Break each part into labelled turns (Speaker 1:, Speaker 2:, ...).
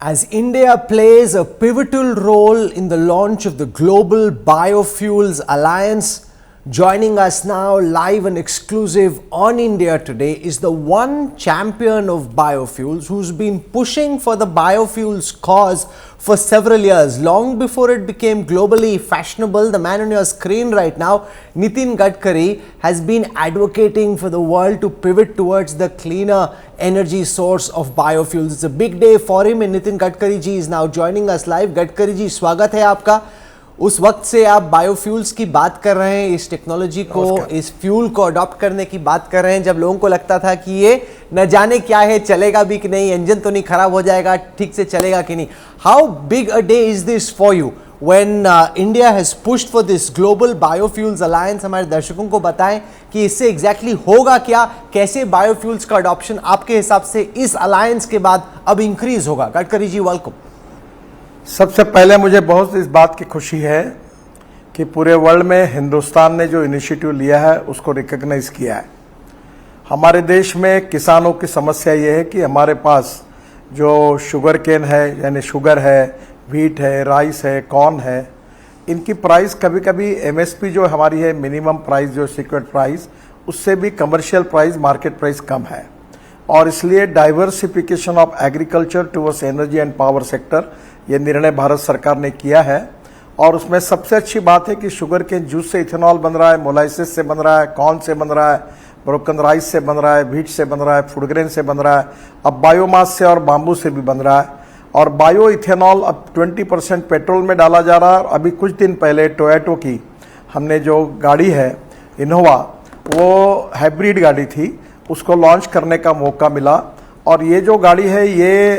Speaker 1: As India plays a pivotal role in the launch of the Global Biofuels Alliance, joining us now live and exclusive on India Today is the one champion of biofuels who's been pushing for the biofuels cause for several years, long before it became globally fashionable. The man on your screen right now, Nitin Gadkari, has been advocating for the world to pivot towards the cleaner energy source of biofuels. It's a big day for him and Nitin Gadkari ji is now joining us live. Gadkari ji, स्वागत है आपका। उस वक्त से आप biofuels की बात कर रहे हैं, इस टेक्नोलॉजी को, इस फ्यूल को अडॉप्ट करने की बात कर रहे हैं, जब लोगों को लगता था कि ये न जाने क्या है, चलेगा भी कि नहीं, इंजन तो नहीं खराब हो जाएगा, ठीक से चलेगा कि नहीं। How big a day is this for you when India has pushed for this global biofuels alliance? हमारे दर्शकों को बताएं कि इससे एग्जैक्टली होगा क्या, कैसे बायोफ्यूल्स का अडॉप्शन आपके हिसाब से इस अलायंस के बाद अब इंक्रीज होगा। गडकरी जी, वेलकम।
Speaker 2: सबसे पहले मुझे बहुत इस बात की खुशी है कि पूरे वर्ल्ड में हिंदुस्तान ने जो इनिशिएटिव लिया है उसको रिकॉग्नाइज किया है। हमारे देश में किसानों की समस्या ये है कि हमारे पास जो शुगर केन है, यानी शुगर है, व्हीट है, राइस है, कॉर्न है, इनकी प्राइस कभी कभी एमएसपी जो हमारी है, मिनिमम प्राइस जो सीक्रेट प्राइस, उससे भी कमर्शियल प्राइस, मार्केट प्राइस कम है। और इसलिए diversification of agriculture towards energy and power sector, ये निर्णय भारत सरकार ने किया है। और उसमें सबसे अच्छी बात है कि शुगर के जूस से इथेनॉल बन रहा है, मोलाइसिस से बन रहा है, कॉर्न से बन रहा है, ब्रोकन राइस से बन रहा है, व्हीट से बन रहा है, फूड ग्रेन से बन रहा है, अब बायोमास से और बाम्बू से भी बन रहा है। और बायो इथेनॉल अब 20% पेट्रोल में डाला जा रहा है। अभी कुछ दिन पहले टोयोटो की हमने जो गाड़ी है इनोवा, वो हाइब्रिड गाड़ी थी, उसको लॉन्च करने का मौका मिला। और ये जो गाड़ी है ये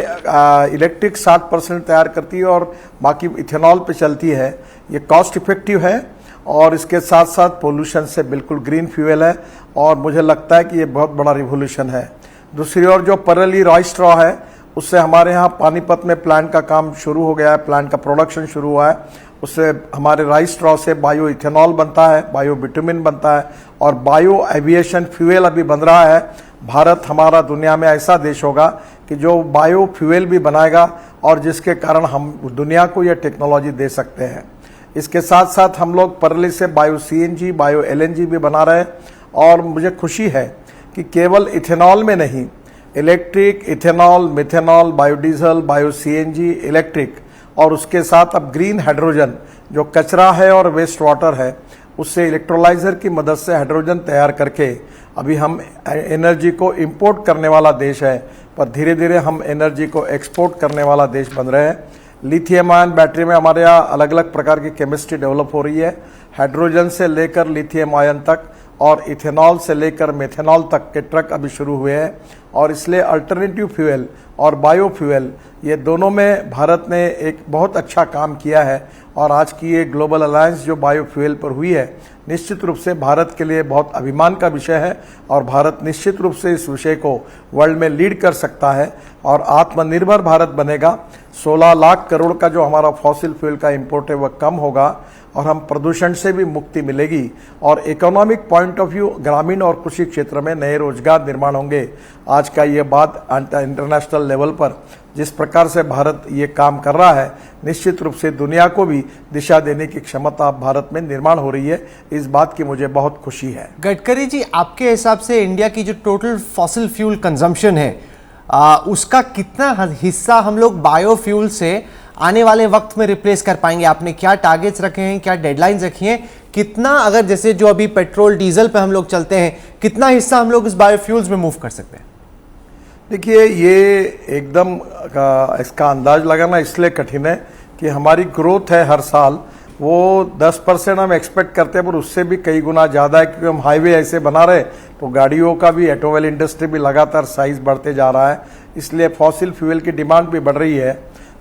Speaker 2: इलेक्ट्रिक 60% तैयार करती है और बाकी इथेनॉल पे चलती है। ये कॉस्ट इफेक्टिव है और इसके साथ साथ पोल्यूशन से बिल्कुल ग्रीन फ्यूल है और मुझे लगता है कि ये बहुत बड़ा रिवोल्यूशन है। दूसरी ओर जो परली रॉय स्ट्रॉ है, उससे हमारे यहाँ पानीपत में प्लांट का काम शुरू हो गया है, प्लांट का प्रोडक्शन शुरू हुआ है। उससे हमारे राइस स्ट्रॉ से बायो इथेनॉल बनता है, बायो बिटुमिन बनता है और बायो एविएशन फ्यूल अभी बन रहा है। भारत हमारा दुनिया में ऐसा देश होगा कि जो बायो फ्यूल भी बनाएगा और जिसके कारण हम दुनिया को यह टेक्नोलॉजी दे सकते हैं। इसके साथ साथ हम लोग परली से बायो सीएनजी, बायो एलएनजी भी बना रहे हैं। और मुझे खुशी है कि केवल इथेनॉल में नहीं, electric, ethanol, methanol, biodiesel, bio CNG, electric और उसके साथ अब ग्रीन हाइड्रोजन, जो कचरा है और वेस्ट वाटर है, उससे इलेक्ट्रोलाइजर की मदद से हाइड्रोजन तैयार करके अभी हम एनर्जी को इंपोर्ट करने वाला देश है, पर धीरे धीरे हम एनर्जी को एक्सपोर्ट करने वाला देश बन रहे हैं। लिथियम आयन बैटरी में हमारे यहाँ अलग अलग प्रकार की केमिस्ट्री डेवलप हो रही है, हाइड्रोजन से लेकर लिथियम आयन तक और इथेनॉल से लेकर मेथेनॉल तक के ट्रक अभी शुरू हुए हैं। और इसलिए अल्टरनेटिव फ्यूल और बायो फ्यूल, ये दोनों में भारत ने एक बहुत अच्छा काम किया है। और आज की ये ग्लोबल अलायंस जो बायो फ्यूल पर हुई है, निश्चित रूप से भारत के लिए बहुत अभिमान का विषय है और भारत निश्चित रूप से इस विषय को वर्ल्ड में लीड कर सकता है और आत्मनिर्भर भारत बनेगा। 16 लाख करोड़ का जो हमारा फॉसिल फ्यूल का इंपोर्ट है वह कम होगा और हम प्रदूषण से भी मुक्ति मिलेगी और इकोनॉमिक पॉइंट ऑफ व्यू ग्रामीण और कृषि क्षेत्र में नए रोजगार निर्माण होंगे। आज का ये बात इंटरनेशनल लेवल पर जिस प्रकार से भारत ये काम कर रहा है, निश्चित रूप से दुनिया को भी दिशा देने की क्षमता भारत में निर्माण हो रही है। इस बात की मुझे बहुत खुशी है।
Speaker 1: गडकरी जी, आपके हिसाब से इंडिया की जो टोटल फॉसिल फ्यूल कंजम्पशन है, उसका कितना हिस्सा हम लोग बायोफ्यूल से आने वाले वक्त में रिप्लेस कर पाएंगे? आपने क्या टारगेट्स रखे हैं, क्या डेडलाइंस रखी हैं? कितना, अगर जैसे जो अभी पेट्रोल डीजल पे हम लोग चलते हैं, कितना हिस्सा हम लोग इस बायोफ्यूल्स में मूव कर सकते हैं?
Speaker 2: देखिए, ये एकदम इसका अंदाज लगाना इसलिए कठिन है कि हमारी ग्रोथ है हर साल, वो 10% हम एक्सपेक्ट करते हैं, पर उससे भी कई गुना ज़्यादा है क्योंकि हम हाईवे ऐसे बना रहे, तो गाड़ियों का भी, ऑटोमोबाइल इंडस्ट्री भी लगातार साइज बढ़ते जा रहा है, इसलिए फॉसिल फ्यूल की डिमांड भी बढ़ रही है।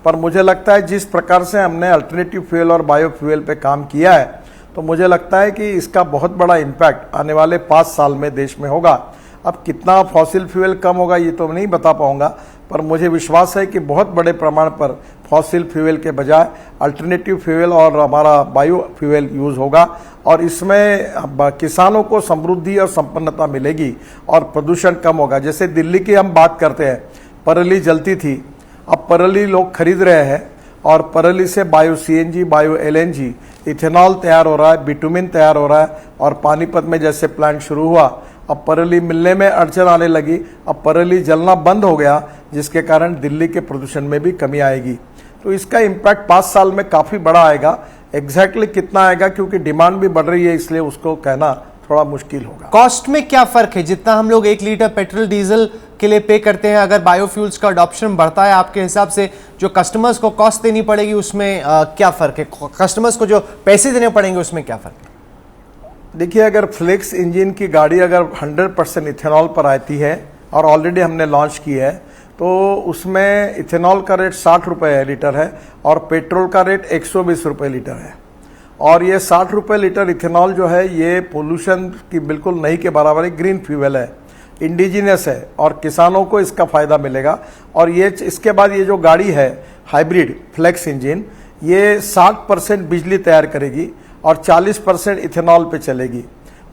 Speaker 2: पर मुझे लगता है जिस प्रकार से हमने अल्टरनेटिव फ्यूल और बायो फ्यूल पे काम किया है, तो मुझे लगता है कि इसका बहुत बड़ा इम्पैक्ट आने वाले 5 साल में देश में होगा। अब कितना फॉसिल फ्यूल कम होगा ये तो नहीं बता पाऊंगा, पर मुझे विश्वास है कि बहुत बड़े प्रमाण पर फॉसिल फ्यूल के बजाय अल्टरनेटिव फ्यूल और हमारा बायो फ्यूल यूज होगा और इसमें किसानों को समृद्धि और संपन्नता मिलेगी और प्रदूषण कम होगा। जैसे दिल्ली की हम बात करते हैं, पराली जलती थी, अब परली लोग खरीद रहे हैं और परली से bio CNG, bio LNG, ethanol तैयार हो रहा है, बिटुमिन तैयार हो रहा है। और पानीपत में जैसे प्लांट शुरू हुआ, अब परली मिलने में अड़चन आने लगी, अब परली जलना बंद हो गया, जिसके कारण दिल्ली के प्रदूषण में भी कमी आएगी। तो इसका इम्पैक्ट 5 साल में काफ़ी बड़ा आएगा। एग्जैक्टली कितना आएगा, क्योंकि डिमांड भी बढ़ रही है, इसलिए उसको कहना थोड़ा मुश्किल होगा।
Speaker 1: कॉस्ट में क्या फर्क है? जितना हम लोग 1 लीटर पेट्रोल डीजल के लिए पे करते हैं, अगर बायोफ्यूल्स का अडॉप्शन बढ़ता है, आपके हिसाब से जो कस्टमर्स को कॉस्ट देनी पड़ेगी उसमें क्या फर्क है? कस्टमर्स को जो पैसे देने पड़ेंगे उसमें क्या फर्क है?
Speaker 2: देखिए, अगर फ्लेक्स इंजन की गाड़ी अगर 100% इथेनॉल पर आती है, और ऑलरेडी हमने लॉन्च की है, तो उसमें इथेनॉल का रेट 60 रुपये लीटर है और पेट्रोल का रेट 120 रुपये लीटर है। और ये 60 रुपये लीटर इथेनॉल जो है, ये पोल्यूशन की बिल्कुल नहीं के बराबर है, ग्रीन फ्यूल है, इंडिजिनियस है और किसानों को इसका फ़ायदा मिलेगा। और ये इसके बाद ये जो गाड़ी है हाइब्रिड फ्लेक्स इंजन, ये 60% बिजली तैयार करेगी और 40% इथेनॉल पे चलेगी।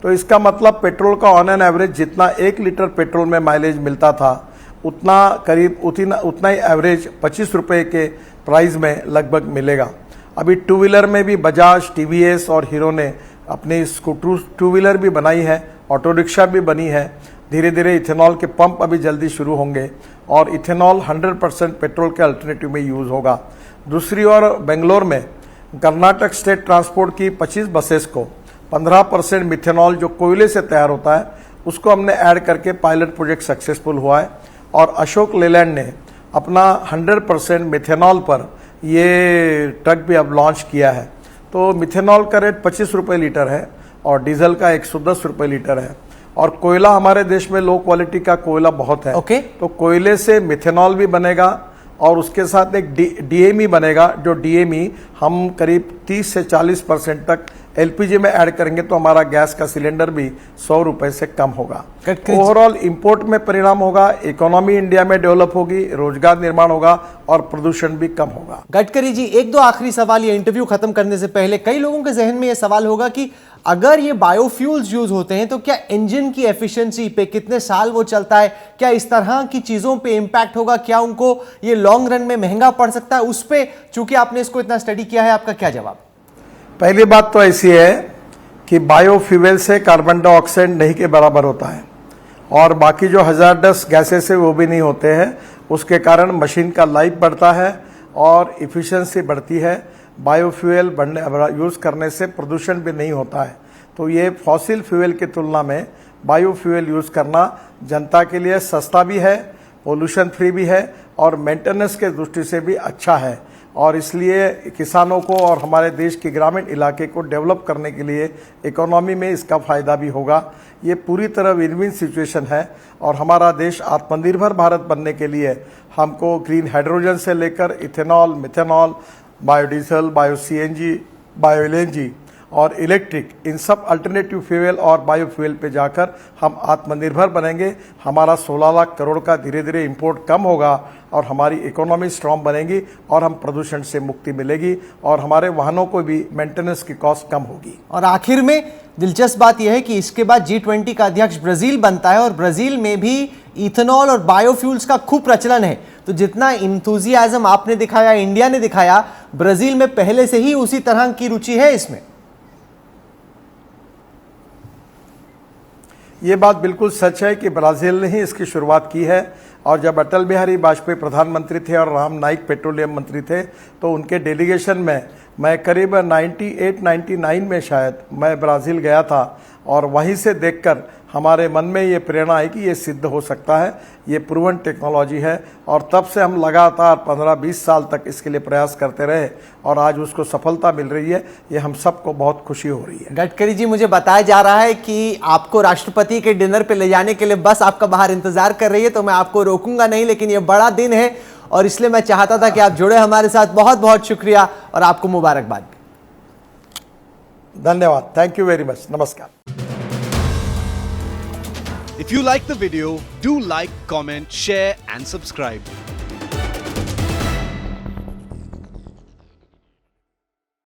Speaker 2: तो इसका मतलब पेट्रोल का ऑन एन एवरेज जितना 1 लीटर पेट्रोल में माइलेज मिलता था, उतना करीब उतना ही एवरेज 25 रुपये के प्राइस में लगभग मिलेगा। अभी टू व्हीलर में भी बजाज, टीवीएस और हीरो ने अपनी स्कूटर टू व्हीलर भी बनाई है, ऑटो रिक्शा भी बनी है। धीरे धीरे इथेनॉल के पंप अभी जल्दी शुरू होंगे और इथेनॉल 100% पेट्रोल के अल्टरनेटिव में यूज़ होगा। दूसरी ओर बेंगलोर में कर्नाटक स्टेट ट्रांसपोर्ट की 25 बसेस को 15% मिथेनॉल जो कोयले से तैयार होता है, उसको हमने ऐड करके पायलट प्रोजेक्ट सक्सेसफुल हुआ है। और अशोक लेलैंड ने अपना 100% मिथेनॉल पर ये ट्रक भी अब लॉन्च किया है। तो मिथेनॉल का रेट 25 रुपये लीटर है और डीजल का 110 रुपये लीटर है। और कोयला हमारे देश में लो क्वालिटी का कोयला बहुत है। तो कोयले से मिथेनॉल भी बनेगा और उसके साथ एक डीएमई बनेगा, जो डीएमई हम करीब 30 से 40% तक एलपीजी में ऐड करेंगे, तो हमारा गैस का सिलेंडर भी 100 रुपए से कम होगा। ओवरऑल इंपोर्ट में परिणाम होगा, इकोनॉमी इंडिया में डेवलप होगी, रोजगार निर्माण होगा और प्रदूषण भी कम होगा।
Speaker 1: गडकरी जी, 1-2 आखिरी सवाल ये इंटरव्यू खत्म करने से पहले। कई लोगों के जहन में ये सवाल होगा कि अगर ये बायोफ्यूल्स यूज होते हैं तो क्या इंजन की एफिशिएंसी पे, कितने साल वो चलता है, क्या इस तरह की चीजों पे इंपैक्ट होगा, क्या उनको ये लॉन्ग रन में महंगा पड़ सकता है? उस पे चूंकि आपने इसको इतना स्टडी किया है, आपका क्या जवाब?
Speaker 2: पहली बात तो ऐसी है कि बायोफ्यूल से कार्बन डाइऑक्साइड नहीं के बराबर होता है और बाकी जो हजारडस गैसेस है वो भी नहीं होते हैं। उसके कारण मशीन का लाइफ बढ़ता है और इफिशिएंसी बढ़ती है। बायोफ्यूल यूज़ करने से प्रदूषण भी नहीं होता है। तो ये फॉसिल फ्यूल की तुलना में बायोफ्यूल यूज़ करना जनता के लिए सस्ता भी है, पोल्यूशन फ्री भी है और मेंटेनेंस के दृष्टि से भी अच्छा है। और इसलिए किसानों को और हमारे देश के ग्रामीण इलाके को डेवलप करने के लिए इकोनॉमी में इसका फ़ायदा भी होगा। ये पूरी तरह विन विन सिचुएशन है और हमारा देश आत्मनिर्भर भारत बनने के लिए हमको ग्रीन हाइड्रोजन से लेकर ethanol, methanol, biodiesel, bio CNG, bio LNG और इलेक्ट्रिक, इन सब अल्टरनेटिव फ्यूल और बायोफ्यूल पे जाकर हम आत्मनिर्भर बनेंगे। हमारा 16 लाख करोड़ का धीरे धीरे इंपोर्ट कम होगा और हमारी इकोनॉमी स्ट्रांग बनेगी और हम प्रदूषण से मुक्ति मिलेगी और हमारे वाहनों को भी मेंटेनेंस की कॉस्ट कम होगी।
Speaker 1: और आखिर में दिलचस्प बात यह है कि इसके बाद G20 का अध्यक्ष ब्राजील बनता है और ब्राजील में भी इथेनॉल और बायोफ्यूल्स का खूब प्रचलन है। तो जितना इंथुजियाज्म आपने दिखाया, इंडिया ने दिखाया, ब्राजील में पहले से ही उसी तरह की रुचि है इसमें।
Speaker 2: ये बात बिल्कुल सच है कि ब्राज़ील ने ही इसकी शुरुआत की है और जब अटल बिहारी वाजपेयी प्रधानमंत्री थे और राम नाइक पेट्रोलियम मंत्री थे, तो उनके डेलीगेशन में मैं करीब 98-99 में शायद मैं ब्राज़ील गया था और वहीं से देखकर हमारे मन में ये प्रेरणा आई कि ये सिद्ध हो सकता है, ये प्रूवन टेक्नोलॉजी है। और तब से हम लगातार 15-20 साल तक इसके लिए प्रयास करते रहे और आज उसको सफलता मिल रही है। ये हम सबको बहुत खुशी हो रही है।
Speaker 1: गडकरी जी, मुझे बताया जा रहा है कि आपको राष्ट्रपति के डिनर पे ले जाने के लिए बस आपका बाहर इंतजार कर रही है, तो मैं आपको रोकूंगा नहीं, लेकिन ये बड़ा दिन है और इसलिए मैं चाहता था कि आप जुड़े हमारे साथ। बहुत बहुत शुक्रिया और आपको मुबारकबाद भी।
Speaker 2: धन्यवाद। Thank you very much. नमस्कार।
Speaker 3: If you like the video, do like, comment, share and subscribe.